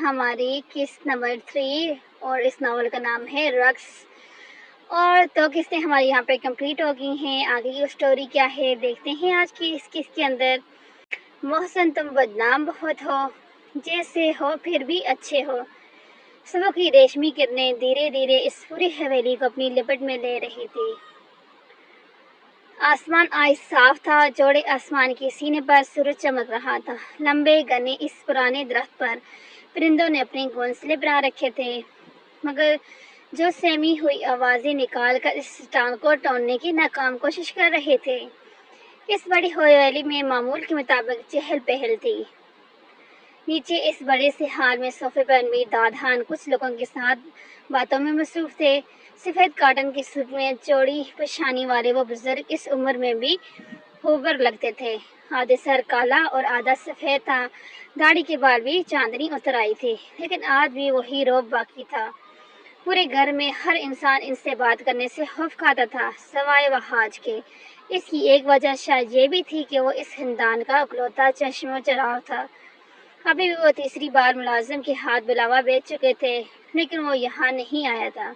ہماری قسط نمبر 3 اور اس ناول کا نام ہے رقص۔ اور تو قسطیں ہماری یہاں پہ کمپلیٹ ہو گئی ہیں۔ آگے کی اسٹوری کیا ہے دیکھتے ہیں آج کی اس قسط کے اندر۔ محسن تم بدنام بہت ہو، جیسے ہو پھر بھی اچھے ہو۔ صبح کی ریشمی کرنیں دھیرے دھیرے اس پوری حویلی کو اپنی لپٹ میں لے رہی تھی۔ آسمان آج صاف تھا، جوڑے آسمان کے سینے پر سورج چمک رہا تھا۔ لمبے گھنے اس پرانے درخت پر پرندوں نے اپنے گھونسلے بنا رکھے تھے، مگر جو سہمی ہوئی آوازیں نکال کر اس چٹان کو توڑنے کی ناکام کوشش کر رہے تھے۔ اس بڑی حویلی میں معمول کے مطابق چہل پہل تھی۔ نیچے اس بڑے سے ہال میں صوفے پر امیر دادان کچھ لوگوں کے ساتھ باتوں میں مصروف تھے۔ سفید کاٹن کی سوٹ میں چوڑی پیشانی والے وہ بزرگ اس عمر میں بھی ہوبر لگتے تھے۔ آدھے سر کالا اور آدھا سفید تھا، داڑھی کے بال بھی چاندنی اتر آئی تھی، لیکن آج بھی وہی روب باقی تھا۔ پورے گھر میں ہر انسان ان سے بات کرنے سے خوف کھاتا تھا، سوائے وحاج کے۔ اس کی ایک وجہ شاید یہ بھی تھی کہ وہ اس خاندان کا اکلوتا چشم و چراغ تھا۔ ابھی بھی وہ تیسری بار ملازم کے ہاتھ بلاوا بیچ چکے تھے، لیکن وہ یہاں نہیں آیا تھا۔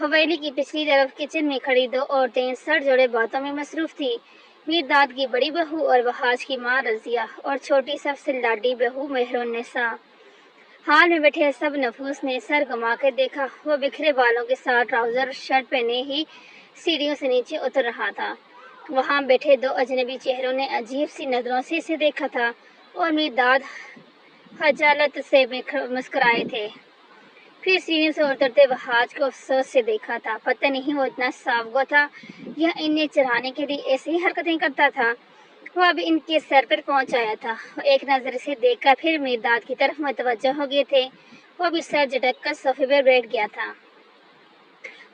حویلی کی پچھلی طرف کچن میں کھڑی دو عورتیں سر جوڑے باتوں میں مصروف تھیں۔ میر داد کی بڑی بہو اور وحاج کی ماں رضیہ اور چھوٹی سب سے لاڈلی بہو مہرالنساء۔ ہال میں بیٹھے سب نفوس نے سر گھما کر دیکھا۔ وہ بکھرے بالوں کے ساتھ ٹراؤزر اور شرٹ پہنے ہی سیڑھیوں سے نیچے اتر رہا تھا۔ وہاں بیٹھے دو اجنبی چہروں نے عجیب سی نظروں سے اسے دیکھا تھا اور میر داد خجالت سے مسکرائے تھے۔ پھر سیڑھیوں سے اترتے وحاج کو افسوس سے دیکھا تھا۔ پتہ نہیں وہ اتنا صاف گو تھا یا انہیں چڑھانے کے لیے ایسی ہی حرکتیں کرتا تھا۔ وہ اب ان کے سر پر پہنچ آیا تھا۔ وہ ایک نظر اسے دیکھ کر پھر میر داد کی طرف متوجہ ہو گئے تھے۔ وہ بھی سر جھٹک کر صوفے پر بیٹھ گیا تھا۔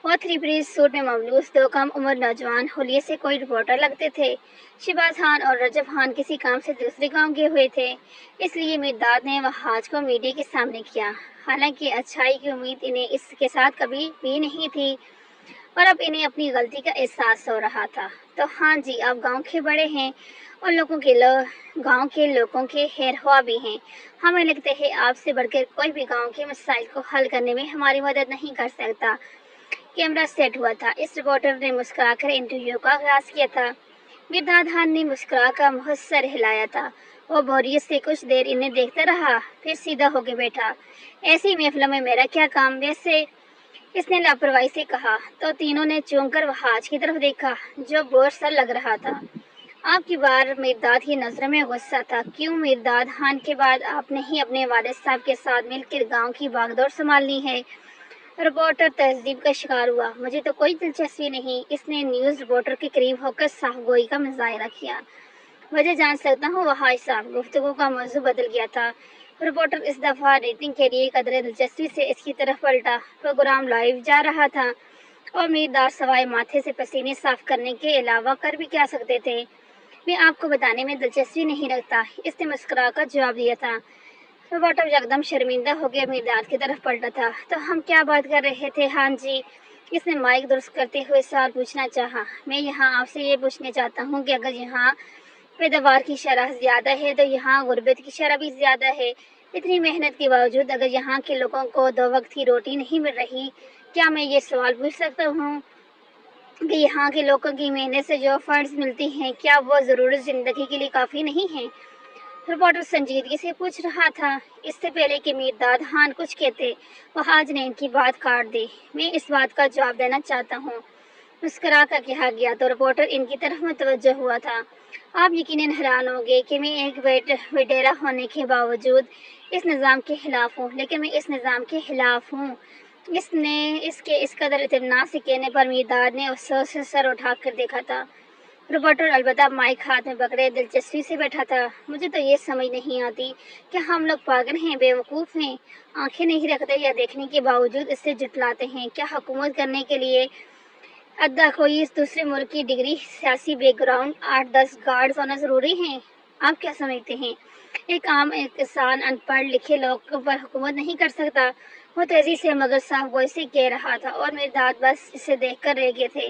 وہ تھری پیس سوٹ میں ملبوس دو کم عمر نوجوان حلیے سے کوئی رپورٹر لگتے تھے۔ شہباز خان اور رجب خان کسی کام سے دوسرے گاؤں گئے ہوئے تھے، اس لیے میر داد نے وحاج کو میڈیا کے سامنے کیا۔ حالانکہ اچھائی کی امید انہیں اس کے ساتھ کبھی بھی نہیں تھی، اور اب انہیں اپنی غلطی کا احساس ہو رہا تھا۔ تو ہاں جی، آپ گاؤں کے بڑے ہیں اور گاؤں کے لوگوں کے خیر خواہ بھی ہیں۔ ہمیں لگتا ہے آپ سے بڑھ کر کوئی بھی گاؤں کے مسائل کو حل کرنے میں ہماری مدد نہیں کر سکتا۔ کیمرہ سیٹ ہوا تھا۔ اس رپورٹر نے مسکرا کر انٹرویو کا آغاز کیا تھا۔ میر دادان نے مسکرا کر محض سر ہلایا تھا۔ وہ بوریت سے کچھ دیر انہیں دیکھتا رہا، پھر سیدھا ہو کے بیٹھا۔ ایسی محفلوں میں میرا کیا کام ویسے، اس نے لاپرواہی سے کہا۔ تو تینوں نے چونک کر وحاج کی طرف دیکھا، جو بور سا لگ رہا تھا۔ آپ کی بار میر داد کی نظروں میں غصہ تھا۔ کیوں میر داد خان کے بعد آپ نے ہی اپنے والد صاحب کے ساتھ مل کر گاؤں کی باغ دوڑ سنبھالنی ہے؟ رپورٹر تہذیب کا شکار ہوا۔ مجھے تو کوئی دلچسپی نہیں، اس نے نیوز رپورٹر کے قریب ہو کر صاف گوئی کا مظاہرہ کیا۔ وجہ جان سکتا ہوں وحاج صاحب؟ گفتگو کا موضوع بدل گیا تھا۔ رپورٹر اس دفعہ ریٹنگ کے لیے قدرے دلچسپی سے اس کی طرف پلٹا۔ پروگرام لائیو جا رہا تھا اور میر داد سوائے ماتھے سے پسینے صاف کرنے کے علاوہ کر بھی کیا سکتے تھے؟ میں آپ کو بتانے میں دلچسپی نہیں رکھتا، اس نے مسکرا کر جواب دیا تھا۔ رپورٹر یکدم شرمندہ ہو گیا میر داد کی طرف پلٹا تھا۔ تو ہم کیا بات کر رہے تھے؟ ہاں جی، اس نے مائک درست کرتے ہوئے سوال پوچھنا چاہا۔ میں یہاں آپ سے یہ پوچھنا چاہتا ہوں کہ اگر یہاں پیداوار کی شرح زیادہ ہے تو یہاں غربت کی شرح بھی زیادہ ہے۔ اتنی محنت کے باوجود اگر یہاں کے لوگوں کو 2 وقت کی روٹی نہیں مل رہی، کیا میں یہ سوال پوچھ سکتا ہوں کہ یہاں کے لوگوں کی محنت سے جو فنڈز ملتی ہیں کیا وہ ضرورت زندگی کے لیے کافی نہیں ہیں؟ رپورٹر سنجیدگی سے پوچھ رہا تھا۔ اس سے پہلے کہ میر داد خان کچھ کہتے، وحاج نے ان کی بات کاٹ دی۔ میں اس بات کا جواب دینا چاہتا ہوں، مسکرا کر کہا گیا تو رپورٹر ان کی طرف متوجہ ہوا تھا۔ آپ یقیناً حیران ہوں گے کہ میں ایک وڈیرا ہونے کے باوجود اس نظام کے خلاف ہوں، لیکن میں اس نظام کے خلاف ہوں۔ اس کے اس قدر اطمینان سے کہنے پر میر داد نے افسوس سے سر اٹھا کر دیکھا تھا۔ رپورٹر البتہ مائک ہاتھ میں پکڑے دلچسپی سے بیٹھا تھا۔ مجھے تو یہ سمجھ نہیں آتی کہ ہم لوگ پاگل ہیں، بے وقوف ہیں، آنکھیں نہیں رکھتے یا دیکھنے کے باوجود اس سے جھٹلاتے ہیں۔ کیا حکومت کرنے کے لیے ادھا کوئی اس دوسرے ملک کی ڈگری، سیاسی بیک گراؤنڈ، 8-10 گارڈز ہونا ضروری ہیں؟ آپ کیا سمجھتے ہیں ایک عام کسان ان پڑھ لکھے لوگ پر حکومت نہیں کر سکتا؟ وہ تیزی سے مگر صاف گوئی سے کہہ رہا تھا اور میر داد بس اسے دیکھ کر رہ گئے تھے۔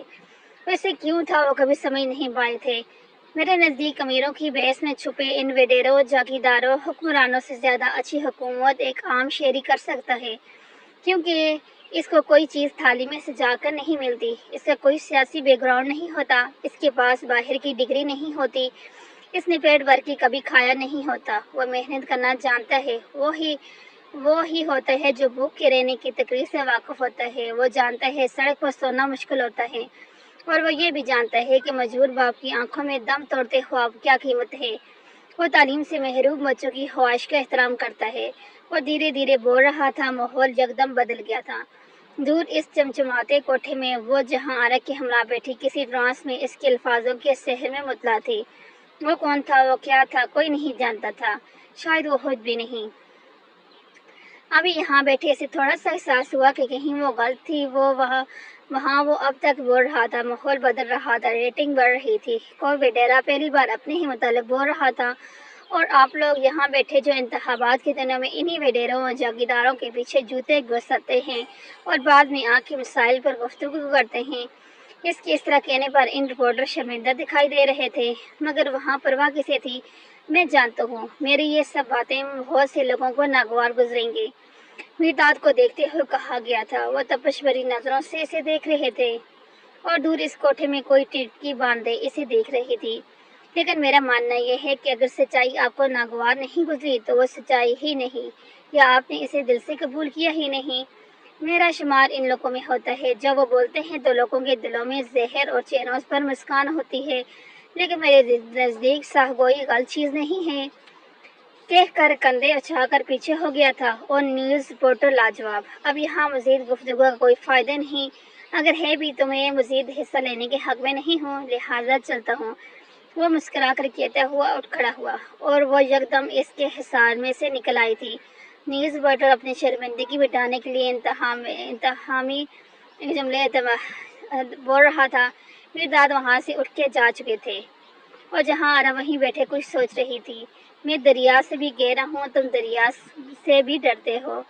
ویسے کیوں تھا وہ کبھی سمجھ نہیں پائے تھے۔ میرے نزدیک امیروں کی بحث میں چھپے ان وڈیروں، جاگیرداروں، حکمرانوں سے زیادہ اچھی حکومت ایک عام شہری کر سکتا ہے، کیونکہ اس کو کوئی چیز تھالی میں سجا کر نہیں ملتی، اس کا کوئی سیاسی بیک گراؤنڈ نہیں ہوتا، اس کے پاس باہر کی ڈگری نہیں ہوتی، اس نے پیٹ بھر کے کبھی کھایا نہیں ہوتا، وہ محنت کرنا جانتا ہے، وہ ہی ہوتا ہے جو بھوک کے رہنے کی تکلیف سے واقف ہوتا ہے، وہ جانتا ہے سڑک پر سونا مشکل ہوتا ہے، اور وہ یہ بھی جانتا ہے کہ مجبور باپ کی آنکھوں میں دم توڑتے خواب کیا قیمت ہے۔ وہ تعلیم سے محروم بچوں کی خواہش کا احترام کرتا ہے۔ وہ دھیرے دھیرے بول رہا تھا، ماحول یکدم بدل گیا تھا۔ دور اس چمچماتے کوٹھے میں وہ جہاں آرا کے ہمراہ بیٹھی کسی ٹرانس میں اس کے الفاظوں کے سحر میں مطلع تھی۔ وہ کون تھا، وہ کیا تھا، کوئی نہیں جانتا تھا، شاید وہ خود بھی نہیں۔ ابھی یہاں بیٹھے اسے تھوڑا سا احساس ہوا کہ کہیں وہ غلط تھی، وہاں وہ اب تک بول رہا تھا، ماحول بدل رہا تھا، ریٹنگ بڑھ رہی تھی، کوئی وڈیرا پہلی بار اپنے ہی متعلق بول رہا تھا، اور آپ لوگ یہاں بیٹھے جو انتخابات کے دنوں میں انہی وڈیروں اور جاگیرداروں کے پیچھے جوتے گھساتے ہیں اور بعد میں آ کے مسائل پر گفتگو کرتے ہیں۔ اس کے اس طرح کہنے پر ان رپورٹر شرمندہ دکھائی دے رہے تھے، مگر وہاں پرواہ کسے تھی؟ میں جانتا ہوں میری یہ سب باتیں بہت سے لوگوں کو ناگوار گزریں گی، میرداد کو دیکھتے ہوئے کہا گیا تھا۔ وہ تپش بھری نظروں سے اسے دیکھ رہے تھے، اور دور اس کوٹھے میں کوئی ٹڑکی باندھے اسے دیکھ رہی تھی۔ لیکن میرا ماننا یہ ہے کہ اگر سچائی آپ کو ناگوار نہیں گزری تو وہ سچائی ہی نہیں، یا آپ نے اسے دل سے قبول کیا ہی نہیں۔ میرا شمار ان لوگوں میں ہوتا ہے، جب وہ بولتے ہیں تو لوگوں کے دلوں میں زہر اور چہروں پر مسکان ہوتی ہے، لیکن میرے نزدیک ساہگوئی غلط چیز نہیں ہے۔ کہہ کر کندھے اچھا کر پیچھے ہو گیا تھا، اور نیوز رپورٹر لاجواب۔ اب یہاں مزید گفتگو کا کوئی فائدہ نہیں، اگر ہے بھی تو میں مزید حصہ لینے کے حق میں نہیں ہوں، لہٰذا چلتا ہوں۔ وہ مسکرا کر کہتا ہوا اٹھ کھڑا ہوا، اور وہ یکدم اس کے حصار میں سے نکل آئی تھی۔ نیوز رپورٹر اپنی شرمندگی مٹانے کے لیے انتہامی جملے بول رہا تھا۔ میرداد وہاں سے اٹھ کے جا چکے تھے، اور جہاں آرا وہیں بیٹھے کچھ سوچ رہی تھی۔ میں دریا سے بھی گہرا ہوں، تم دریا سے بھی ڈرتے ہو۔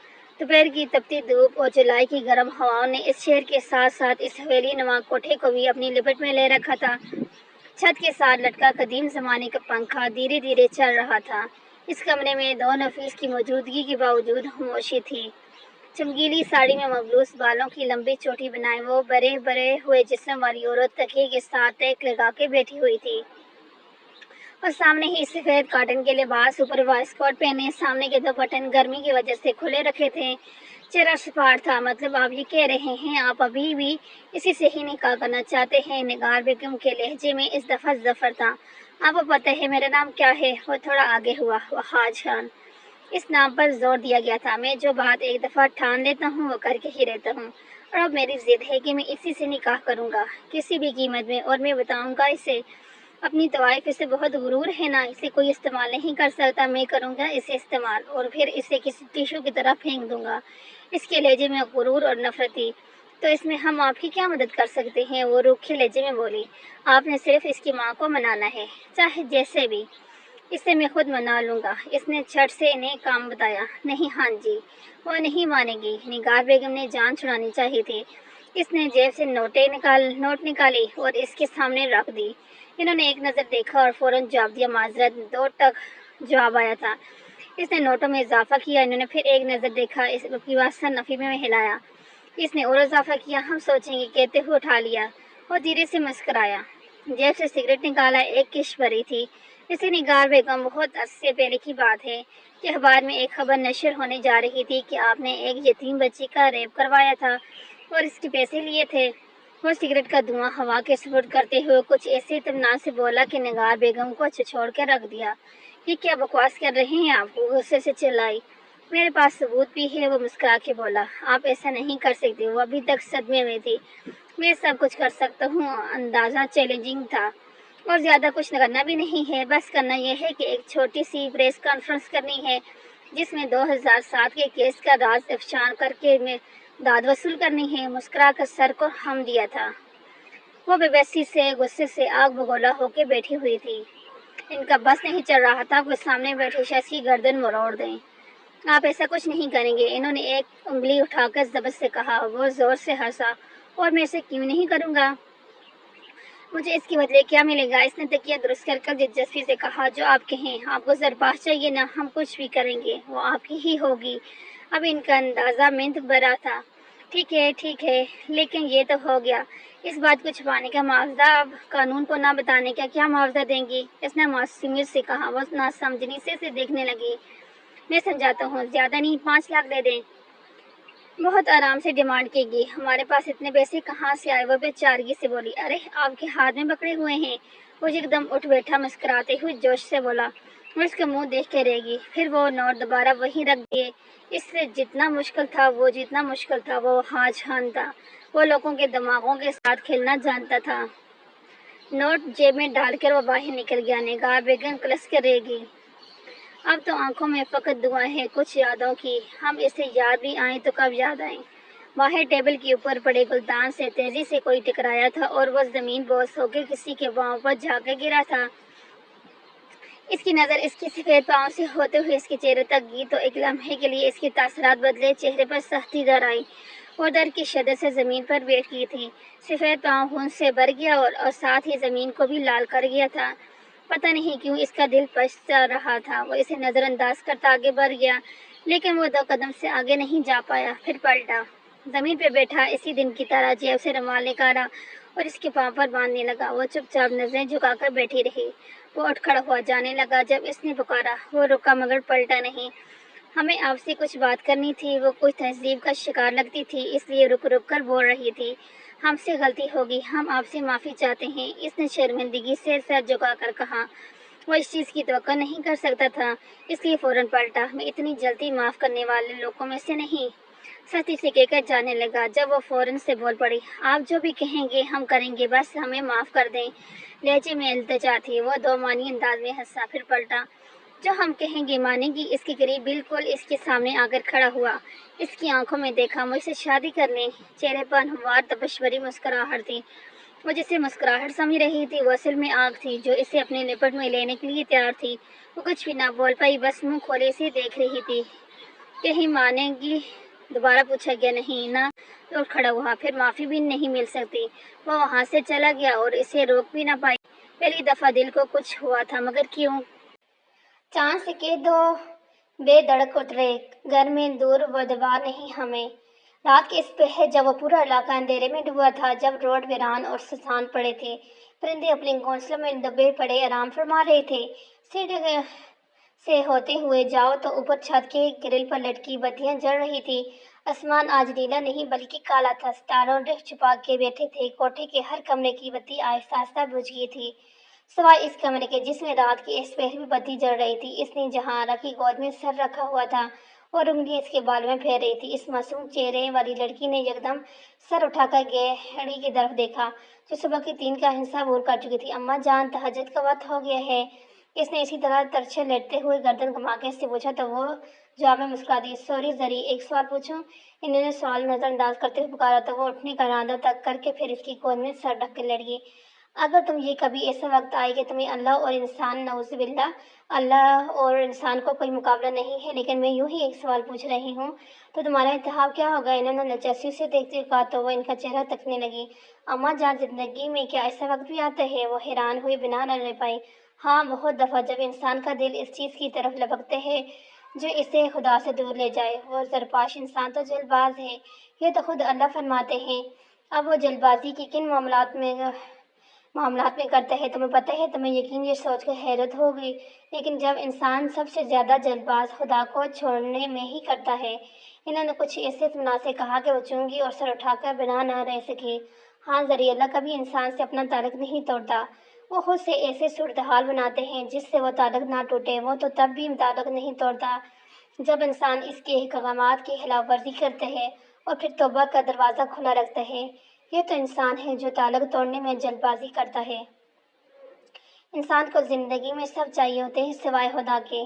دوپہر کی تپتی دھوپ اور جولائی کی گرم ہواؤں نے اس شہر کے ساتھ ساتھ اس حویلی نما کوٹھے کو بھی اپنی لپٹ میں لے رکھا تھا۔ چھت کے ساتھ لٹکا قدیم زمانے کا پنکھا دھیرے دھیرے چل رہا تھا۔ اس کمرے میں دو نفیس کی موجودگی کے باوجود خاموشی تھی۔ چمکیلی ساڑی میں ملبوس، بالوں کی لمبی چوٹی بنائے وہ بڑے بڑے ہوئے جسم والی عورت تکیے کے ساتھ ٹیک لگا کے بیٹھی ہوئی تھی، اور سامنے ہی سفید کاٹن کے لباس، اوپر وائس کوٹ پہنے، سامنے کے دو بٹن گرمی کی وجہ سے کھلے رکھے تھے۔ چہرہ سپاٹ تھا۔ مطلب آپ یہ کہہ رہے ہیں آپ ابھی بھی اسی سے ہی نکاح کرنا چاہتے ہیں؟ نگار بیگم کے لہجے میں اس دفعہ ظفر تھا۔ آپ کو پتہ ہے میرا نام کیا ہے؟ وہ تھوڑا آگے ہوا۔ وہاج خان۔ اس نام پر زور دیا گیا تھا۔ میں جو بات ایک دفعہ ٹھان لیتا ہوں وہ کر کے ہی رہتا ہوں، اور اب میری ضد ہے کہ میں اسی سے نکاح کروں گا، کسی بھی قیمت میں، اور میں بتاؤں گا اسے۔ اپنی طوائف اسے بہت غرور ہے نا، اسے کوئی استعمال نہیں کر سکتا، میں کروں گا اسے استعمال، اور پھر اسے کسی ٹیشو کی طرح پھینک دوں گا۔ اس کے لہجے میں غرور اور نفرت تھی۔ تو اس میں ہم آپ کی کیا مدد کر سکتے ہیں؟ وہ روکھے لہجے میں بولی۔ آپ نے صرف اس کی ماں کو منانا ہے، چاہے جیسے بھی۔ اسے میں خود منا لوں گا۔ اس نے جھٹ سے انہیں کام بتایا۔ نہیں، ہاں جی، وہ نہیں مانے گی۔ نگار بیگم نے جان چھڑانی چاہی تھی۔ اس نے جیب سے نوٹ نکالی اور اس کے سامنے رکھ دی۔ انہوں نے ایک نظر دیکھا اور فوراً جواب دیا، معذرت، 2 ٹک جواب آیا تھا۔ اس نے نوٹوں میں اضافہ کیا۔ انہوں نے پھر ایک نظر دیکھا، اس کی بات سر نفی میں ہلایا۔ اس نے اور اضافہ کیا، ہم سوچیں گے، کہتے ہوئے اٹھا لیا۔ وہ دھیرے سے مسکرایا، جیب سے سگریٹ نکالا، ایک کش بھری تھی۔ اسے نگار بیگم، بہت عرصے پہلے کی بات ہے کہ اخبار میں ایک خبر نشر ہونے جا رہی تھی کہ آپ نے ایک یتیم بچی کا ریپ کروایا تھا اور اس کے پیسے لیے تھے۔ وہ سگریٹ کا دھواں ہوا کے سپرد کرتے ہوئے کچھ ایسے اطمینان سے بولا کہ نگار بیگم کو چھچوڑ کے رکھ دیا۔ یہ کیا بکواس کر رہے ہیں آپ؟ وہ غصے سے چلائی۔ میرے پاس ثبوت بھی ہے، وہ مسکرا کے بولا۔ آپ ایسا نہیں کر سکتے۔ وہ ابھی تک صدمے میں تھی۔ میں سب کچھ کر سکتا ہوں۔ اندازہ چیلنجنگ تھا، اور زیادہ کچھ کرنا بھی نہیں ہے۔ بس کرنا یہ ہے کہ ایک چھوٹی سی پریس کانفرنس کرنی ہے جس میں 2007 کے کیس کا راز افشان کر کے میں داد وصول کرنی ہے۔ مسکرا کر سر کو ہم دیا تھا۔ وہ بے بسی سے، غصے سے آگ بگولا ہو کے بیٹھی ہوئی تھی۔ ان کا بس نہیں چل رہا تھا کہ سامنے بیٹھے شخص کی گردن مروڑ دیں۔ آپ ایسا کچھ نہیں کریں گے، انہوں نے ایک انگلی اٹھا کر ضبط سے کہا۔ وہ زور سے ہنسا۔ اور میں اسے کیوں نہیں کروں گا؟ مجھے اس کے بدلے کیا ملے گا؟ اس نے تکیہ درست کر کر دلچسپی سے کہا۔ جو آپ کہیں، آپ کو زرباش چاہیے نا، ہم کچھ بھی کریں گے، وہ آپ کی ہی ہوگی۔ اب ان کا اندازہ منت برا تھا۔ ٹھیک ہے، لیکن یہ تو ہو گیا، اس بات کو چھپانے کا معاوضہ اب قانون کو نہ بتانے کا کیا معاوضہ دیں گی؟ اس نے معصومیت سے کہا۔ وہ ناسمجھنی سے اسے دیکھنے لگی۔ میں سمجھاتا ہوں، زیادہ نہیں، 5 لاکھ دے دیں۔ بہت آرام سے ڈیمانڈ کی گئی۔ ہمارے پاس اتنے پیسے کہاں سے آئے؟ وہ بے چارگی سے بولی۔ ارے آپ کے ہاتھ میں پکڑے ہوئے ہیں۔ وہ ایک دم اٹھ بیٹھا، مسکراتے ہوئے جوش سے بولا۔ وہ اس کا منہ دیکھ کے رہ گئی۔ پھر وہ نوٹ دوبارہ وہیں رکھ دیے۔ اس سے جتنا مشکل تھا وہ ہاں جان تھا۔ وہ لوگوں کے دماغوں کے ساتھ کھیلنا جانتا تھا۔ نوٹ جیب میں ڈال کر وہ باہر نکل گیا۔ نگاہ بیگم کلس کر رہ گئی۔ اب تو آنکھوں میں فقط دعائیں ہیں کچھ یادوں کی۔ ہم اسے یاد بھی آئیں تو کب یاد آئیں؟ باہر ٹیبل کے اوپر پڑے گلدان سے تیزی سے کوئی ٹکرایا تھا اور وہ زمین بوس ہو کے کسی کے پاؤں پر جا کے گرا تھا۔ اس کی نظر اس کی سفید پاؤں سے ہوتے ہوئے اس کے چہرے تک گئی تو ایک لمحے کے لیے اس کے تاثرات بدلے۔ چہرے پر سختی در آئی۔ وہ ڈر کی شدت سے زمین پر بیٹھ گئی تھی۔ سفید پاؤں خون سے بھر گیا اور ساتھ ہی زمین کو بھی لال کر گیا تھا۔ پتہ نہیں کیوں اس کا دل پچھتا رہا تھا۔ وہ اسے نظر انداز کرتا آگے بڑھ گیا، لیکن وہ 2 قدم سے آگے نہیں جا پایا۔ پھر پلٹا۔ زمین پہ بیٹھا اسی دن کی طرح جیب سے رومال نکالا اور اس کے پاؤں پر باندھنے لگا۔ وہ چپ چاپ نظریں جھکا کر بیٹھی رہی۔ وہ اٹھ کھڑا ہوا جانے لگا جب اس نے پکارا۔ وہ رکا مگر پلٹا نہیں۔ ہمیں آپ سے کچھ بات کرنی تھی۔ وہ کچھ تہذیب کا شکار لگتی تھی، اس لیے رک رک کر بول رہی تھی۔ ہم سے غلطی ہوگی، ہم آپ سے معافی چاہتے ہیں، اس نے شرمندگی سے سر جھکا کر کہا۔ وہ اس چیز کی توقع نہیں کر سکتا تھا، اس لیے فوراً پلٹا۔ میں اتنی جلدی معاف کرنے والے لوگوں میں سے نہیں، سختی سے کہہ کر جانے لگا جب وہ فوراً سے بول پڑی۔ آپ جو بھی کہیں گے ہم کریں گے، بس ہمیں معاف کر دیں۔ لہجے میں التجا تھی۔ وہ دو معنی انداز میں ہنسا، پھر پلٹا۔ جو ہم کہیں گے مانیں گی؟ اس کے قریب بالکل اس کے سامنے آ کر کھڑا ہوا۔ اس کی آنکھوں میں دیکھا۔ مجھ سے شادی کر لیں؟ چہرے پر ہموار تپش بھری مسکراہٹ تھی۔ وہ جسے مسکراہٹ سمجھ رہی تھی وہ اصل میں آگ تھی جو اسے اپنے لپٹ میں لینے کے لیے تیار تھی۔ وہ کچھ بھی نہ بول پائی، بس منہ کھولے سے دیکھ رہی تھی۔ کہیں مانیں گی؟ دوبارہ پوچھا گیا۔ نہیں نہ۔ تو اٹھ کھڑا ہوا۔ پھر معافی بھی نہیں مل سکتی۔ وہ وہاں سے چلا گیا اور اسے روک بھی نہ پائی۔ پہلی دفعہ دل کو کچھ ہوا تھا، مگر کیوں؟ چاند سے کہ دو بے دھڑک اترے۔ گھر میں دور و دیوار نہیں ہمیں۔ رات کے اس پہر جب وہ پورا علاقہ اندھیرے میں ڈوبا تھا، جب روڈ ویران اور سنسان پڑے تھے، پرندے اپنے گھونسلوں میں دبے پڑے آرام فرما رہے تھے، سیڑھی سے ہوتے ہوئے جاؤ تو اوپر چھت کے گرل پر لٹکی بتیاں جل رہی تھی۔ آسمان آج نیلا نہیں بلکہ کالا تھا۔ ستاروں چھپا کے بیٹھے تھے۔ کوٹھے کے ہر کمرے کی بتی آہستہ آہستہ بجھ گئی تھی، سوائے اس کمرے کے جس میں رات کی اس پہر بھی بتی جل رہی تھی۔ اس نے جہاں کی گود میں سر رکھا ہوا تھا اور انگلیاں اس کے بالوں میں پھیر رہی تھی۔ اس معصوم چہرے والی لڑکی نے یکدم سر اٹھا کر گھڑی کی طرف دیکھا جو صبح کی 3 کا حصہ عبور کر چکی تھی۔ اماں جان، تہجد کا وقت ہو گیا ہے۔ اس نے اسی طرح ترچھے لیٹتے ہوئے گردن گھما کے اس سے پوچھا تو وہ جواب میں مسکرا دی۔ سوری زری، ایک سوال پوچھوں؟ انہوں نے سوال نظر انداز کرتے ہوئے پکارا تو وہ اٹھنے کا ارادہ تک کر کے پھر اس کی گود میں سر ڈھک کے لیٹ گئی۔ اگر تم یہ کبھی ایسا وقت آئے کہ تمہیں اللہ اور انسان، نعوذ باللہ، اللہ اور انسان کو کوئی مقابلہ نہیں ہے، لیکن میں یوں ہی ایک سوال پوچھ رہی ہوں تو تمہارا انتخاب کیا ہوگا؟ انہوں نے دلچسپی سے دیکھتے ہوئے کہا تو وہ ان کا چہرہ تکنے لگی۔ اماں جان، زندگی میں کیا ایسا وقت بھی آتا ہے؟ وہ حیران ہوئی بنا نہ رہ پائی۔ ہاں، بہت دفعہ، جب انسان کا دل اس چیز کی طرف لپکتے ہے جو اسے خدا سے دور لے جائے۔ وہ زرپاش انسان تو جلد باز ہے، یہ تو خود اللہ فرماتے ہیں۔ اب وہ جلد بازی کی کن معاملات میں کرتا ہے تمہیں پتہ ہے؟ تمہیں یقین یہ سوچ کر حیرت ہوگی، لیکن جب انسان سب سے زیادہ جلد باز خدا کو چھوڑنے میں ہی کرتا ہے۔ انہوں نے کچھ ایسے اطمینان سے کہا کہ وہ چونکی اور سر اٹھا کر بنا نہ رہ سکی۔ ہاں زری، اللہ کبھی انسان سے اپنا تعلق نہیں توڑتا، وہ خود سے ایسے صورتحال بناتے ہیں جس سے وہ تعلق نہ ٹوٹے۔ وہ تو تب بھی تعلق نہیں توڑتا جب انسان اس کے احکامات کی خلاف ورزی کرتا ہے اور پھر توبہ کا دروازہ کھلا رکھتا ہے۔ یہ تو انسان ہے جو تعلق توڑنے میں جلد بازی کرتا ہے۔ انسان کو زندگی میں سب چاہیے ہوتے ہیں سوائے خدا کے۔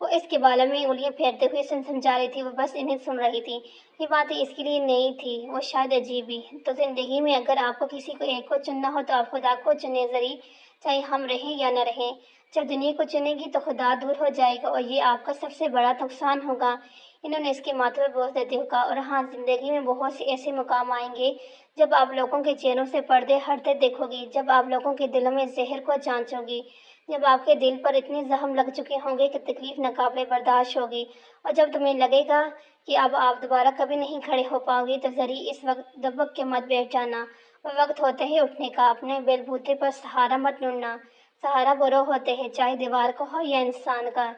وہ اس کے بالوں میں انگلیاں پھیرتے ہوئے سمجھا رہی تھی، وہ بس انہیں سن رہی تھی۔ یہ باتیں اس کے لیے نئی تھی، وہ شاید عجیب بھی۔ تو زندگی میں اگر آپ کو کسی کو ایک کو چننا ہو تو آپ خدا کو چنیں زری، چاہے ہم رہیں یا نہ رہیں، جب دنیا کو چنے گی تو خدا دور ہو جائے گا اور یہ آپ کا سب سے بڑا نقصان ہوگا۔ انہوں نے اس کے ماتھے پر بوجھ دیتے ہوئے کہا، اور ہاں، زندگی میں بہت سے ایسے مقام آئیں گے جب آپ لوگوں کے چہروں سے پردے ہٹتے دیکھو گی، جب آپ لوگوں کے دلوں میں زہر کو جانچو گی، جب آپ کے دل پر اتنے زخم لگ چکے ہوں گے کہ تکلیف ناقابل برداشت ہوگی، اور جب تمہیں لگے گا کہ اب آپ دوبارہ کبھی نہیں کھڑے ہو پاؤ گے، تو ذریعہ اس وقت دبک کے مت بیٹھ جانا، اور وقت ہوتے ہی اٹھنے کا۔ اپنے بیل بوتے پر سہارا مت ڈھونڈنا، سہارا برو ہوتے ہیں، چاہے دیوار کا ہو یا انسان کا۔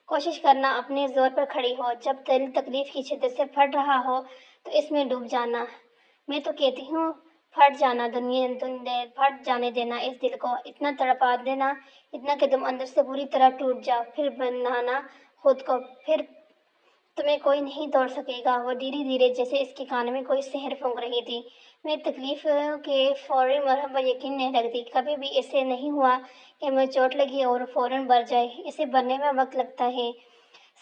کوشش کرنا اپنے زور پر کھڑی ہو، جب دل تکلیف کی شدت سے پھٹ رہا ہو تو اس میں ڈوب جانا۔ میں تو کہتی ہوں، پھٹ جانا، پھٹ جانے دینا اس دل کو، اتنا تڑپا دینا، اتنا کہ تم اندر سے پوری طرح ٹوٹ جاؤ، پھر بنانا خود کو، پھر تمہیں کوئی نہیں توڑ سکے گا۔ وہ دھیرے دھیرے، جیسے اس کے کان میں کوئی سحر پھونک رہی تھی۔ میں تکلیف کے فوری مرہم پر یقین نہیں رکھتی، کبھی بھی ایسے نہیں ہوا کہ مجھے چوٹ لگی اور فوراً بھر جائے۔ اسے بھرنے میں وقت لگتا ہے،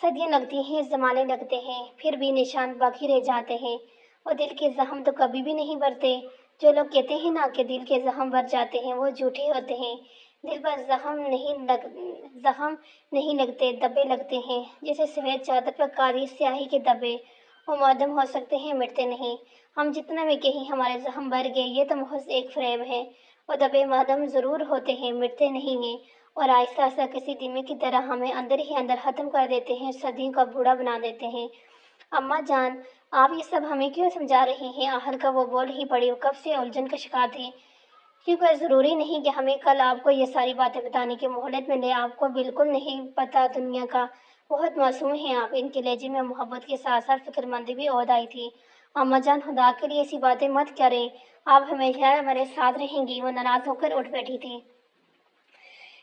صدیاں لگتی ہیں، زمانے لگتے ہیں، پھر بھی نشان باقی رہ جاتے ہیں۔ اور دل کے زخم تو کبھی بھی نہیں بھرتے۔ جو لوگ کہتے ہیں نا کہ دل کے زخم بھر جاتے ہیں، وہ جھوٹے ہوتے ہیں۔ دل پر زخم نہیں لگتے، دبے لگتے ہیں، جیسے سفید چادر پر کالی سیاہی کے دبے۔ وہ معدم ہو سکتے ہیں، مٹتے نہیں۔ ہم جتنا بھی کہیں ہمارے زخم بھر گئے، یہ تو محض ایک فریب ہے۔ وہ دبے معدم ضرور ہوتے ہیں، مٹتے نہیں ہیں، اور آہستہ آہستہ کسی دمے کی طرح ہمیں اندر ہی اندر ختم کر دیتے ہیں، صدیوں کا بوڑھا بنا دیتے ہیں۔ اماں جان، آپ یہ سب ہمیں کیوں سمجھا رہی ہیں؟ آخر کا وہ بول ہی پڑی، وہ کب سے الجھن کا شکار تھی۔ کیونکہ ضروری نہیں کہ ہمیں کل آپ کو یہ ساری باتیں بتانے کی مہلت ملے۔ آپ کو بالکل نہیں پتہ دنیا کا، بہت معصوم ہیں آپ۔ ان کے لہجے میں محبت کے ساتھ ساتھ فکر مندی بھی عود آئی تھی۔ اماں جان، خدا کے لیے ایسی باتیں مت کریں، آپ ہمیشہ ہمارے ساتھ رہیں گی۔ وہ ناراض ہو کر اٹھ بیٹھی تھی،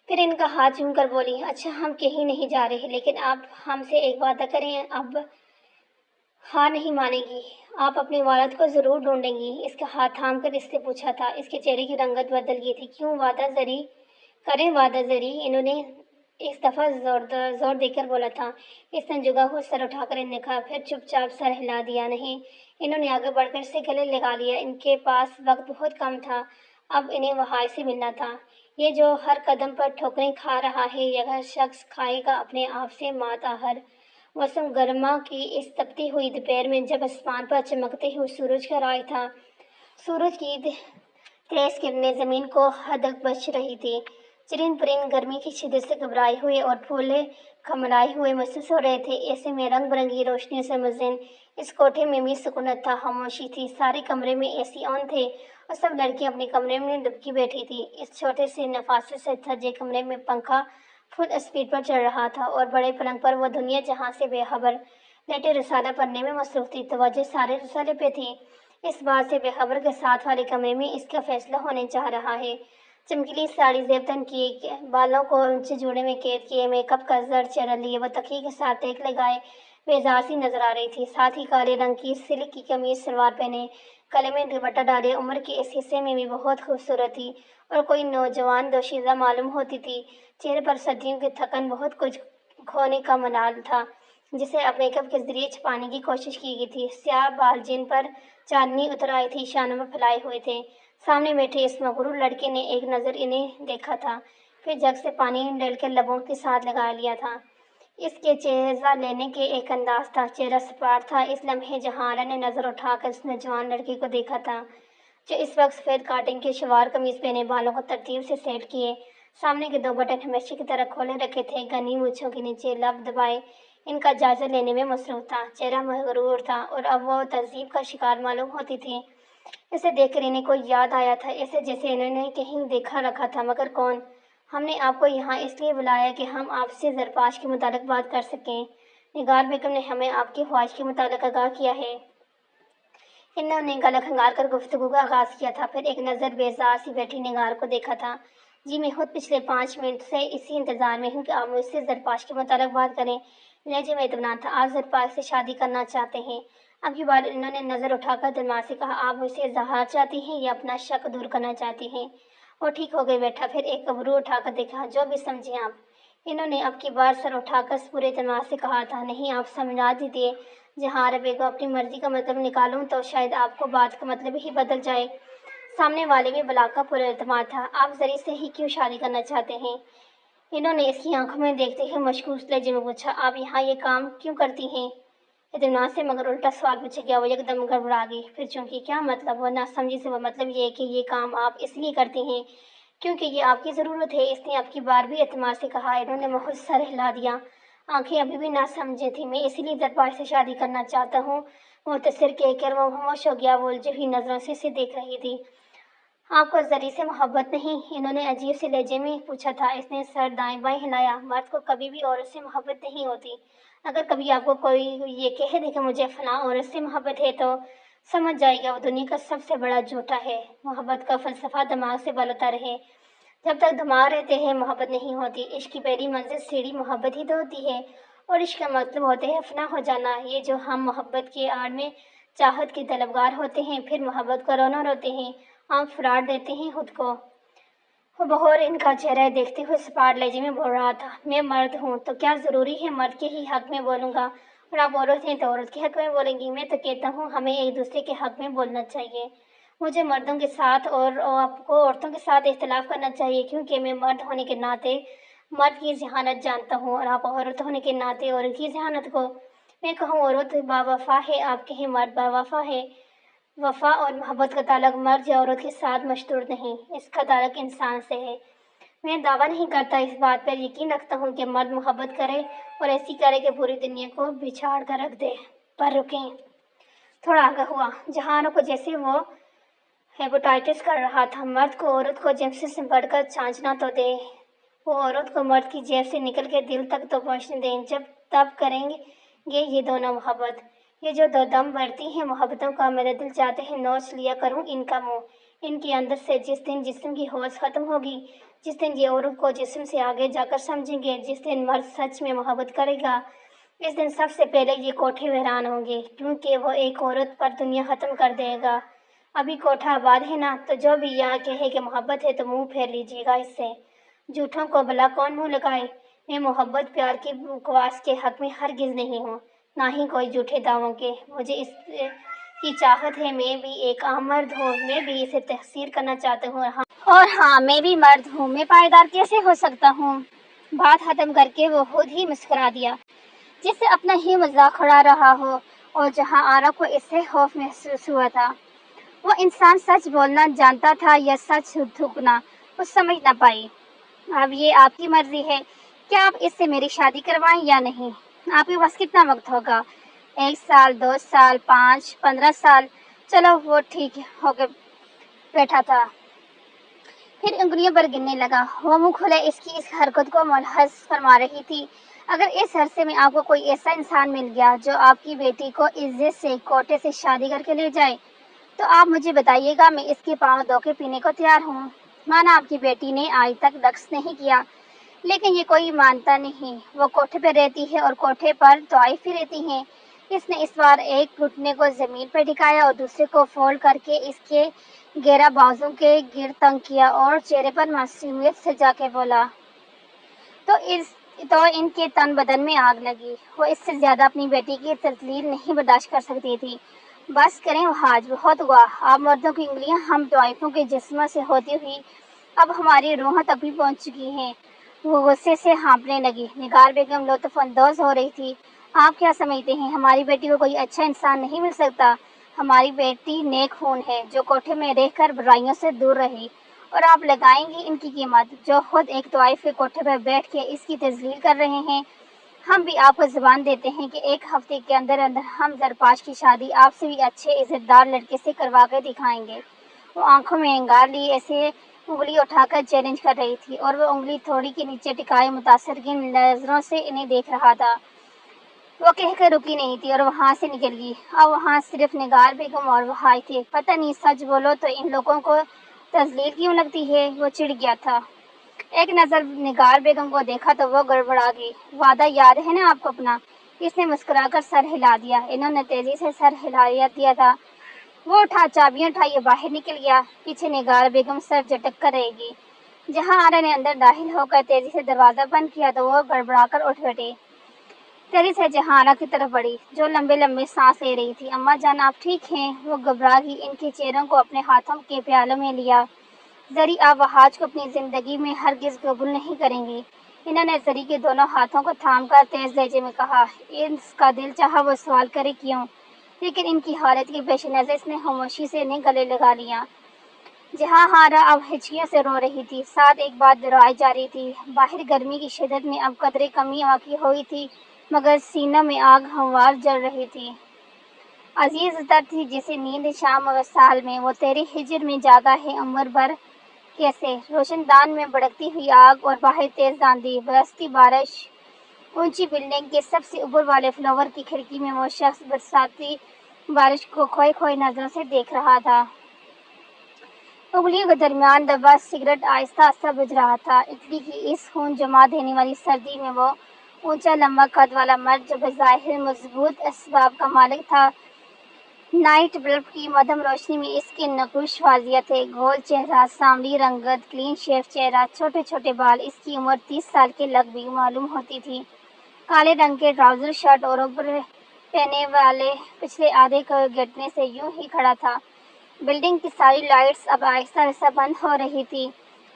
پھر ان کا ہاتھ چوم کر بولی، اچھا، ہم کہیں نہیں جا رہے، لیکن آپ ہم سے ایک وعدہ کریں۔ اب ہاں نہیں مانے گی، آپ اپنے والد کو ضرور ڈھونڈیں گی۔ اس کا ہاتھ تھام کر اس سے پوچھا تھا۔ اس کے چہرے کی رنگت بدل گئی تھی۔ کیوں؟ وعدہ زری کریں، وعدہ زری، انہوں نے اس دفعہ زور دے کر بولا تھا۔ اس نے جھکا ہوا سر اٹھا کر انہیں کہا، پھر چپ چاپ سر ہلا دیا۔ نہیں، انہوں نے آگے بڑھ کر اسے گلے لگا لیا۔ ان کے پاس وقت بہت کم تھا، اب انہیں وہاں سے ملنا تھا۔ یہ جو ہر قدم پر ٹھوکریں کھا رہا ہے، یہ شخص کھائے گا اپنے آپ سے مات آخر۔ موسم گرما کی اس تپتی ہوئی دوپہر میں، جب آسمان پر چمکتے ہوئے سورج کا راج تھا، سورج کی تیز کرنیں زمین کو ہدک بخش رہی تھی۔ چرند پرند گرمی کی شدت سے گھبرائے ہوئے اور پھولے کھملائے ہوئے محسوس ہو رہے تھے۔ ایسے میں رنگ برنگی روشنیوں سے مزین اس کوٹھے میں بھی سکونت تھا، خاموشی تھی۔ سارے کمرے میں اے سی آن تھے اور سب لڑکیاں اپنے کمرے میں دبکی بیٹھی تھیں۔ اس چھوٹے سے نفاست سے سجے کمرے میں پنکھا فل اسپیڈ پر چل رہا تھا اور بڑے پلنگ پر وہ دنیا جہاں سے بے خبر لیٹے رسالہ پڑھنے میں مصروف تھی۔ توجہ سارے رسالے پہ تھی، اس بات سے بے خبر کہ ساتھ والے کمرے میں اس کا فیصلہ ہونے جا رہا ہے۔ چمکیلی ساڑی زیب تن کیے، بالوں کو اونچے جوڑے میں قید کیے، میک اپ کا زر چڑھ لیے، وہ تکیے کے ساتھ ٹیک لگائے بیزار سی نظر آ رہی تھی۔ ساتھ ہی کالے رنگ کی سلک کی قمیض شلوار پہنے، گلے میں دوپٹہ ڈالے، عمر کے اس حصے میں بھی بہت خوبصورت تھی اور کوئی نوجوان دوشیزہ معلوم ہوتی تھی۔ چہرے پر صدیوں کی تھکن، بہت کچھ کھونے کا ملال تھا، جسے اب میک اپ کے ذریعے چھپانے کی کوشش کی گئی تھی۔ سیاہ بال جن پر چاندنی اتر آئی تھی، شانوں میں پھیلائے ہوئے تھے۔ سامنے بیٹھے اس مغرور لڑکے نے ایک نظر انہیں دیکھا تھا، پھر جگ سے پانی ڈال کر لبوں کے ساتھ لگا لیا تھا۔ اس کے جائزہ لینے کے ایک انداز تھا، چہرہ سپاٹ تھا۔ اس لمحے جہاں نے نظر اٹھا کر اس نوجوان لڑکے کو دیکھا تھا، جو اس وقت سفید کاٹن کی شلوار قمیض پہنے، بالوں کو ترتیب سے سیٹ کیے، سامنے کے دو بٹن ہمیشہ کی طرح کھولے رکھے تھے، گھنی مونچھوں کے نیچے لب دبائے ان کا جائزہ لینے میں مصروف تھا۔ چہرہ مغرور تھا اور اب وہ تہذیب کا شکار معلوم ہوتی تھی۔ اسے دیکھ کر انہیں کوئی یاد آیا تھا، ایسے جیسے انہوں نے کہیں دیکھا رکھا تھا، مگر کون؟ ہم نے آپ کو یہاں اس لیے بلایا کہ ہم آپ سے زرپاش کے متعلق بات کر سکیں۔ نگار بیگم نے ہمیں آپ کی خواہش کے متعلق آگاہ کیا ہے۔ انہوں نے گلا کھنگال کر گفتگو کا آغاز کیا تھا، پھر ایک نظر بیزار سی بیٹھی نگار کو دیکھا تھا۔ جی، میں خود پچھلے 5 منٹ سے اسی انتظار میں ہوں کہ آپ مجھ سے زرپاش کے متعلق بات کریں۔ لہجے میں اطمینان تھا۔ آپ زرپاش سے شادی کرنا چاہتے ہیں؟ اب کی بار انہوں نے نظر اٹھا کر دلما سے کہا، آپ مجھ سے اظہار چاہتی ہیں یا اپنا شک دور کرنا چاہتی ہیں؟ وہ ٹھیک ہو گئے بیٹھا، پھر ایک ابرو اٹھا کر دیکھا، جو بھی سمجھیں آپ۔ انہوں نے اب کی بار سر اٹھا کر پورے اعتماد سے کہا تھا، نہیں، آپ سمجھا دیجیے۔ جہاں عربی کو اپنی مرضی کا مطلب نکالوں تو شاید آپ کو بات کا مطلب ہی بدل جائے۔ سامنے والے میں بلا کا پورا اعتماد تھا۔ آپ زری سے ہی کیوں شادی کرنا چاہتے ہیں؟ انہوں نے اس کی آنکھوں میں دیکھتے ہوئے مشکوک لہجے میں پوچھا، آپ یہاں یہ کام کیوں کرتی ہیں؟ اطمینان سے مگر الٹا سوال پوچھا گیا۔ وہ یکدم گڑبڑا گئی۔ پھر چونکہ کیا مطلب؟ وہ ناسمجھی سے وہ مطلب یہ کہ یہ کام آپ اس لیے کرتی ہیں کیونکہ یہ آپ کی ضرورت ہے، اس نے اب کی بار بھی اعتماد سے کہا۔ انہوں نے محض سر ہلا دیا، آنکھیں ابھی بھی نہ سمجھے تھیں۔ میں اسی لیے دربار سے شادی کرنا چاہتا ہوں، مختصر کہہ کر وہ خاموش ہو گیا۔ وہ الجھی ہوئی نظروں سے اسے دیکھ رہی تھی۔ آپ کو زری سے محبت نہیں؟ انہوں نے عجیب سے لہجے میں پوچھا تھا۔ اس نے سر دائیں بائیں ہلایا۔ مرد کو کبھی بھی عورت سے محبت نہیں ہوتی۔ اگر کبھی آپ کو کوئی یہ کہہ دے کہ مجھے فلاں عورت سے محبت ہے تو سمجھ جائے گا وہ دنیا کا سب سے بڑا جھوٹا ہے۔ محبت کا فلسفہ دماغ سے بلتا رہے، جب تک دماغ رہتے ہیں محبت نہیں ہوتی۔ عشق کی پہلی منزل سیڑھی محبت ہی تو ہوتی ہے، اور عشق کا مطلب ہوتا ہے فنا ہو جانا۔ یہ جو ہم محبت کے آڑ میں چاہت کے طلبگار ہوتے ہیں، پھر محبت کو رونا روتے ہیں، ہم فراڈ دیتے ہیں خود کو۔ وہ بہور ان کا چہرہ دیکھتے ہوئے سپاٹ لہجے میں بول رہا تھا، میں مرد ہوں تو کیا ضروری ہے مرد کے ہی حق میں بولوں گا، اور آپ عورت ہیں تو عورت کے حق میں بولیں گی؟ میں تو کہتا ہوں ہمیں ایک دوسرے کے حق میں بولنا چاہیے۔ مجھے مردوں کے ساتھ اور آپ کو عورتوں کے ساتھ اختلاف کرنا چاہیے، کیونکہ میں مرد ہونے کے ناطے مرد کی ذہانت جانتا ہوں، اور آپ عورت ہونے کے ناطے عورت کی ذہانت کو۔ میں کہوں عورت با وفا ہے، آپ کہیں مرد با وفا ہے۔ وفا اور محبت کا تعلق مرد یا عورت کے ساتھ مشترک نہیں، اس کا تعلق انسان سے ہے۔ میں دعویٰ نہیں کرتا، اس بات پر یقین رکھتا ہوں کہ مرد محبت کرے اور ایسی کرے کہ پوری دنیا کو بچھاڑ کر رکھ دے۔ پر رکیں، تھوڑا آگے ہوا۔ جہانوں کو جیسے وہ ہیپاٹائٹس کر رہا تھا۔ مرد کو عورت کو جنس سے بڑھ کر چانچنا تو دے، وہ عورت کو مرد کی جیب سے نکل کے دل تک تو پہنچنے دیں، جب تب کریں گے یہ دونوں محبت۔ یہ جو دو دم بڑھتی ہیں محبتوں کا، میرا دل چاہتے ہیں نوچ لیا کروں ان کا منہ، ان کے اندر سے۔ جس دن جسم کی ہوش ختم ہوگی، جس دن یہ عورت کو جسم سے آگے جا کر سمجھیں گے، جس دن مرد سچ میں محبت کرے گا، اس دن سب سے پہلے یہ کوٹھے ویران ہوں گے، کیونکہ وہ ایک عورت پر دنیا ختم کر دے گا۔ ابھی کوٹھا آباد ہے نا، تو جو بھی یہاں کہے کہ محبت ہے تو منہ پھیر لیجیے گا اس سے۔ جھوٹوں کو بھلا کون منہ لگائے؟ میں محبت پیار کی بکواس کے حق میں ہرگز نہیں ہوں، نہ ہی کوئی جھوٹے دعووں کے۔ مجھے اس کی چاہت ہے، میں بھی ایک عام مرد ہوں، میں بھی اسے تحقیر کرنا چاہتا ہوں، اور ہاں میں بھی مرد ہوں، میں پائیدار کیسے ہو سکتا ہوں؟ بات ختم کر کے وہ خود ہی مسکرا دیا، جس سے اپنا ہی مذاق اڑا رہا ہو، اور جہاں آرا کو اس سے خوف محسوس ہوا تھا، وہ انسان سچ بولنا جانتا تھا یا سچ تھوکنا، وہ سمجھ نہ پائی۔ اب یہ آپ کی مرضی ہے کہ آپ اس سے میری شادی کروائیں یا نہیں۔ آپ کے پاس کتنا وقت ہوگا؟ 1 سال، 2 سال، 5، 15 سال؟ چلو وہ ٹھیک ہو کے بیٹھا تھا، پھر انگلیوں پر گننے لگا۔ وہ منہ کھولے اس کی اس حرکت کو ملحظ فرما رہی تھی۔ اگر اس عرصے میں آپ کو کوئی ایسا انسان مل گیا جو آپ کی بیٹی کو عزت سے کوٹے سے شادی کر کے لے جائے تو آپ مجھے بتائیے گا، میں اس کے پاؤں دھو کے پینے کو تیار ہوں۔ مانا آپ کی بیٹی نے آج تک رقص نہیں کیا، لیکن یہ کوئی مانتا نہیں، وہ کوٹھے پہ رہتی ہے اور کوٹھے پر طوائفیں رہتی ہیں۔ اس نے اس بار ایک گھٹنے کو زمین پر ٹکایا اور دوسرے کو فولڈ کر کے اس کے گہرا بازو کے گرد تنگ کیا اور چہرے پر معصومیت سے جا کے بولا، تو ان کے تن بدن میں آگ لگی۔ وہ اس سے زیادہ اپنی بیٹی کی تذلیل نہیں برداشت کر سکتی تھی۔ بس کریں حاج، بہت ہوا۔ آپ مردوں کی انگلیاں ہم طوائفوں کے جسموں سے ہوتی ہوئی اب ہماری روحوں تک بھی پہنچ چکی ہیں۔ وہ غصے سے ہانپنے لگی۔ نگار بیگم لطف اندوز ہو رہی تھی۔ آپ کیا سمجھتے ہیں ہماری بیٹی کو کوئی اچھا انسان نہیں مل سکتا؟ ہماری بیٹی نیک خون ہے، جو کوٹھے میں رہ کر برائیوں سے دور رہی، اور آپ لگائیں گی ان کی قیمت، جو خود ایک طوائف کے کوٹھے پر بیٹھ کے اس کی تذلیل کر رہے ہیں۔ ہم بھی آپ کو زبان دیتے ہیں کہ 1 ہفتے کے اندر اندر ہم زرپاش کی شادی آپ سے بھی اچھے عزت دار لڑکے سے کروا کے دکھائیں گے۔ وہ آنکھوں میں انگار لی ایسے انگلی اٹھا کر چیلنج کر رہی تھی، اور وہ انگلی تھوڑی کے نیچے ٹکائے متاثر کن نظروں سے انہیں دیکھ رہا تھا۔ وہ کہہ کر رکی نہیں تھی اور وہاں سے نکل گئی۔ اب وہاں صرف نگار بیگم اور وہ حاج تھے۔ پتہ نہیں سچ بولو تو ان لوگوں کو تذلیل کیوں لگتی ہے؟ وہ چڑ گیا تھا۔ ایک نظر نگار بیگم کو دیکھا تو وہ گڑبڑا گئی۔ وعدہ یاد ہے نا آپ کو اپنا؟ اس نے مسکرا کر سر ہلا دیا۔ انہوں نے تیزی سے سر ہلا دیا تھا۔ وہ اٹھا، چابیاں اٹھائی، باہر نکل گیا۔ پیچھے نگار بیگم سر جھٹک کر رہ گئی۔ جہاں آرا نے اندر داخل ہو کر تیزی سے دروازہ بند کیا تو وہ گڑبڑا کر اٹھ بیٹھی۔ تیزی سے جہاں آرا کی طرف بڑھی، جو لمبے لمبے سانس لے رہی تھی۔ اماں جان آپ ٹھیک ہیں؟ وہ گھبرا گئی۔ ان کے چہروں کو اپنے ہاتھوں کے پیالوں میں لیا۔ زری آپ حاج کو اپنی زندگی میں ہرگز قبول نہیں کریں گی۔ انہوں نے زری کے دونوں ہاتھوں کو تھام کر تیز لہجے میں کہا، اس کا دل چاہا وہ سوال کرے کیوں، لیکن ان کی حالت کے پیش نظر اس نے خاموشی سے انہیں گلے لگا لیا۔ جہاں ہارا اب ہچکیوں سے رو رہی تھی، ساتھ ایک بات دہرائی جا رہی تھی، باہر گرمی کی شدت میں اب قدرے کمی واقع ہوئی تھی، مگر سینوں میں آگ ہموار جل رہی تھی۔ عزیز تر تھی جسے نیند شام و وصال میں، وہ تیرے ہجر میں جاگا ہے عمر بھر کیسے، روشن دان میں بھڑکتی ہوئی آگ اور باہر تیز آندھی، برستی بارش۔ اونچی بلڈنگ کے سب سے اوپر والے فلور کی کھڑکی میں وہ شخص برساتی بارش کو کھوئے کھوئے نظروں سے دیکھ رہا تھا۔ انگلیوں کے درمیان دبا سگریٹ آہستہ آہستہ بجھ رہا تھا۔ اٹلی کی اس خون جما دینے والی سردی میں وہ اونچا لمبا قد والا مرد جو بظاہر مضبوط اسباب کا مالک تھا، نائٹ بلب کی مدھم روشنی میں اس کے نقوش واضح تھے۔ گول چہرہ، سانولی رنگت، کلین شیو چہرہ، چھوٹے چھوٹے بال، اس کی عمر 30 سال کے لگ بھگ معلوم ہوتی تھی۔ کالے رنگ کے ٹراؤزر، شرٹ اور اوپر پہنے والے پچھلے آدھے کو گھٹنے سے یوں ہی کھڑا تھا۔ بلڈنگ کی ساری لائٹس اب آہستہ آہستہ بند ہو رہی تھی۔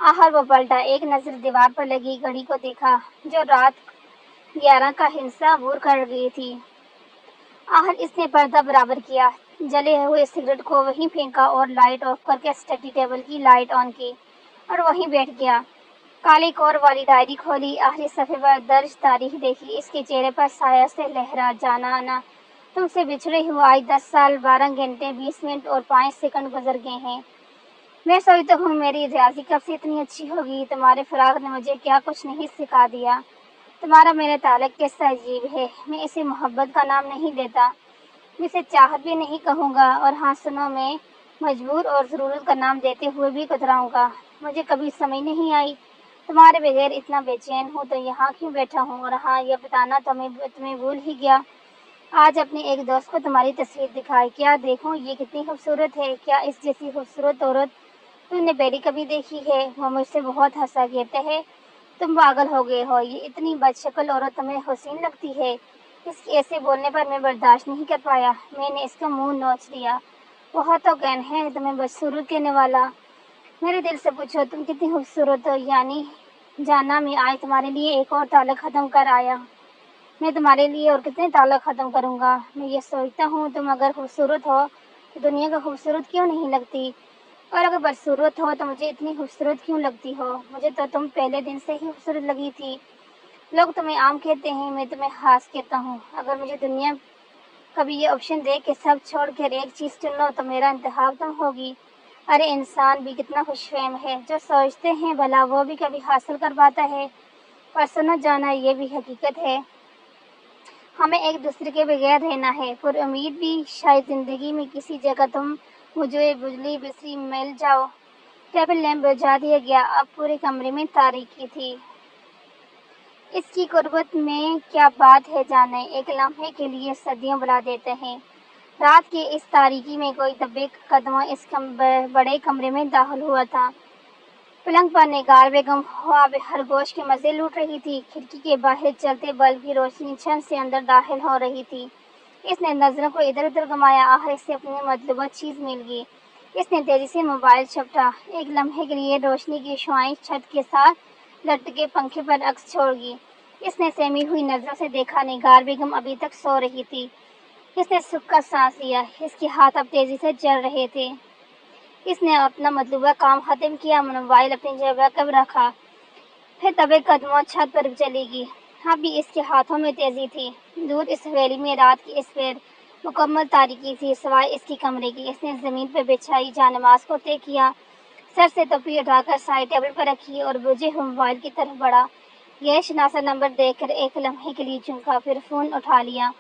آخر وہ پلٹا، ایک نظر دیوار پر لگی گھڑی کو دیکھا جو رات 11 کا ہندسہ عبور کر رہی تھی۔ آخر اس نے پردہ برابر کیا، جلے ہوئے سگریٹ کو وہیں پھینکا اور لائٹ آف کر کے اسٹڈی ٹیبل کی لائٹ آن کی اور وہیں بیٹھ گیا۔ کالے کور والی ڈائری کھولی، آخری صفحے پر درج تاریخ دیکھی۔ اس کے چہرے پر سایہ سے لہرا، جانانا تم سے بچھڑے ہوئے آج 10 سال 12 گھنٹے 20 منٹ اور 5 سیکنڈ گزر گئے ہیں۔ میں سوچتا ہوں میری ریاضی کب سے اتنی اچھی ہوگی، تمہارے فراق نے مجھے کیا کچھ نہیں سکھا دیا۔ تمہارا میرے تعلق کیسا عجیب ہے، میں اسے محبت کا نام نہیں دیتا، میں اسے چاہت بھی نہیں کہوں گا، اور ہاں سنو، میں مجبور اور ضرورت کا نام دیتے ہوئے بھی کتراؤں گا۔ مجھے کبھی سمجھ نہیں آئی تمہارے بغیر اتنا بے چین ہوں تو یہاں کیوں بیٹھا ہوں، اور ہاں یہ بتانا تو میں تمہیں بھول ہی گیا۔ آج اپنے ایک دوست کو تمہاری تصویر دکھائی، کیا دیکھوں یہ کتنی خوبصورت ہے، کیا اس جیسی خوبصورت عورت تم نے پہلے کبھی دیکھی ہے؟ وہ مجھ سے بہت ہنسا، کہتا ہے تم پاگل ہو گئے ہو، یہ اتنی بد شکل عورت تمہیں حسین لگتی ہے۔ اس کے ایسے بولنے پر میں برداشت نہیں کر پایا، میں نے اس کا منہ نوچ لیا۔ بہت تو گن ہے تمہیں بدسورت کہنے والا، میرے دل سے پوچھو تم کتنی خوبصورت ہو، یعنی جانا میں آج تمہارے لیے ایک اور تعلق ختم کر آیا، میں تمہارے لیے اور کتنے تعلق ختم کروں گا۔ میں یہ سوچتا ہوں تم اگر خوبصورت ہو تو دنیا کو خوبصورت کیوں نہیں لگتی، اور اگر بدصورت ہو تو مجھے اتنی خوبصورت کیوں لگتی ہو؟ مجھے تو تم پہلے دن سے ہی خوبصورت لگی تھی۔ لوگ تمہیں عام کہتے ہیں، میں تمہیں خاص کہتا ہوں۔ اگر مجھے دنیا کبھی یہ آپشن دے کہ سب چھوڑ کر ایک چیز چن لو تو میرا انتخاب تم ہوگی۔ ارے انسان بھی کتنا خوش فہم ہے، جو سوچتے ہیں بھلا وہ بھی کبھی حاصل کر پاتا ہے، پر سنو جانا یہ بھی حقیقت ہے، ہمیں ایک دوسرے کے بغیر رہنا ہے۔ پر امید بھی شاید زندگی میں کسی جگہ تم مجھے بجلی بسری مل جاؤ۔ ٹیبل لیمپ بجھا دیا گیا، اب پورے کمرے میں تاریکی تھی۔ اس کی قربت میں کیا بات ہے جانے، ایک لمحے کے لیے صدیوں بلا دیتے ہیں۔ رات کے اس تاریکی میں کوئی دبے قدموں اس بڑے کمرے میں داخل ہوا تھا۔ پلنگ پر نگار بیگم خواب خرگوش کے مزے لوٹ رہی تھی، کھڑکی کے باہر چلتے بلب کی روشنی چھن سے اندر داخل ہو رہی تھی۔ اس نے نظروں کو ادھر ادھر گھمایا، آخر اسے اپنی مطلوبہ چیز مل گئی۔ اس نے تیزی سے موبائل جھپٹا، ایک لمحے کے لیے روشنی کی شعاعیں چھت کے ساتھ لٹکے پنکھے پر عکس چھوڑ گئی۔ اس نے سہمی ہوئی نظروں سے دیکھا، نگار بیگم ابھی تک سو رہی تھی۔ اس نے سکھ کا سانس لیا، اس کے ہاتھ اب تیزی سے چل رہے تھے۔ اس نے اپنا مطلوبہ کام ختم کیا، موبائل اپنی جیب رکھ رکھا، پھر دبے قدموں چھت پر چلی گئی۔ اب بھی اس کے ہاتھوں میں تیزی تھی۔ دور اس حویلی میں رات کی اس پیر مکمل تاریکی تھی، سوائے اس کی کمرے کی۔ اس نے زمین پر بچھائی جانماز کو طے کیا، سر سے ٹوپی اٹھا کر سائے ٹیبل پر رکھی اور بجھے ہوئے موبائل کی طرف بڑھا۔ غیر شناسا نمبر دیکھ کر ایک لمحے کے لیے چونکا، پھر فون اٹھا لیا۔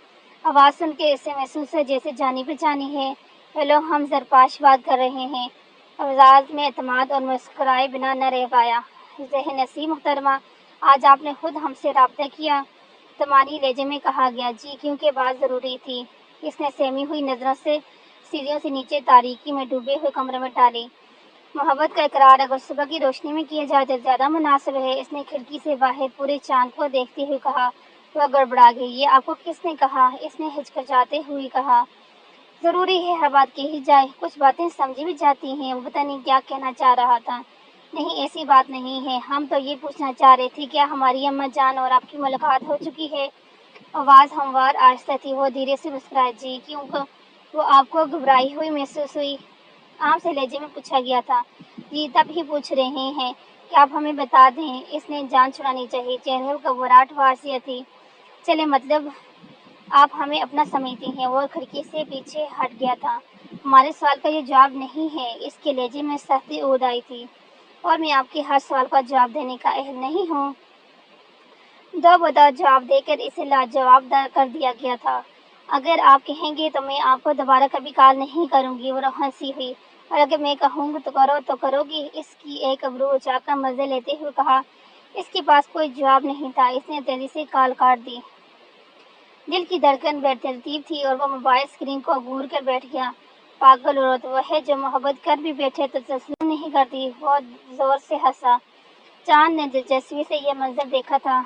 آواز سن کے اسے محسوس ہے جیسے جانی پہچانی ہے۔ ہیلو، ہم زرپاش بات کر رہے ہیں۔ آواز میں اعتماد اور مسکرائے بنا نہ رہ پایا۔ ذہن نشین محترمہ، آج آپ نے خود ہم سے رابطہ کیا؟ تمہاری لہجے میں کہا گیا۔ جی، کیونکہ بات ضروری تھی۔ اس نے سہمی ہوئی نظروں سے سیڑھیوں سے نیچے تاریکی میں ڈوبے ہوئے کمرے میں ڈالی۔ محبت کا اقرار اگر صبح کی روشنی میں کیا جائے تو زیادہ مناسب ہے۔ اس نے کھڑکی سے باہر پورے چاند کو دیکھتے ہوئے کہا۔ وہ گڑبڑا گئی۔ یہ آپ کو کس نے کہا؟ اس نے ہچکچاتے ہوئے کہا۔ ضروری ہے ہر بات کہی جائے، کچھ باتیں سمجھی بھی جاتی ہیں۔ وہ پتہ نہیں کیا کہنا چاہ رہا تھا، نہیں، ایسی بات نہیں ہے، ہم تو یہ پوچھنا چاہ رہے تھے کیا ہماری اماں جان اور آپ کی ملاقات ہو چکی ہے؟ آواز ہموار آہستہ تھی، وہ دھیرے سے مسکرائے۔ جی، کیوں وہ آپ کو گھبرائی ہوئی محسوس ہوئی؟ عام سے لہجے میں پوچھا گیا تھا۔ جی، تب ہی پوچھ رہے ہیں کہ آپ ہمیں بتا دیں، اس نے جان چھڑانی چاہی، چہرے پر گھبراہٹ واضح تھی۔ چلے، مطلب آپ ہمیں اپنا سمجھتی ہیں؟ وہ کھڑکی سے پیچھے ہٹ گیا تھا۔ ہمارے سوال کا یہ جواب نہیں ہے، اس کے لہجے میں سختی عود آئی تھی، اور میں آپ کے ہر سوال کا جواب دینے کا اہل نہیں ہوں۔ دو بدو جواب دے کر اسے لاجواب کر دیا گیا تھا۔ اگر آپ کہیں گے تو میں آپ کو دوبارہ کبھی کال نہیں کروں گی، وہ ہنسی ہوئی۔ اور اگر میں کہوں گی تو کرو گی؟ اس کی ایک ابرو اچا کر مزے لیتے ہوئے کہا۔ اس کے پاس کوئی جواب نہیں تھا، اس نے تیزی سے کال کاٹ دی۔ دل کی دھڑکن بے ترتیب تھی اور وہ موبائل اسکرین کو گھور کر بیٹھ گیا۔ پاگل عورت وہ ہے جو محبت کر بھی بیٹھے تو تسلیم نہیں کرتی۔ وہ زور سے ہنسا۔ چاند نے دلچسپی سے یہ منظر دیکھا تھا۔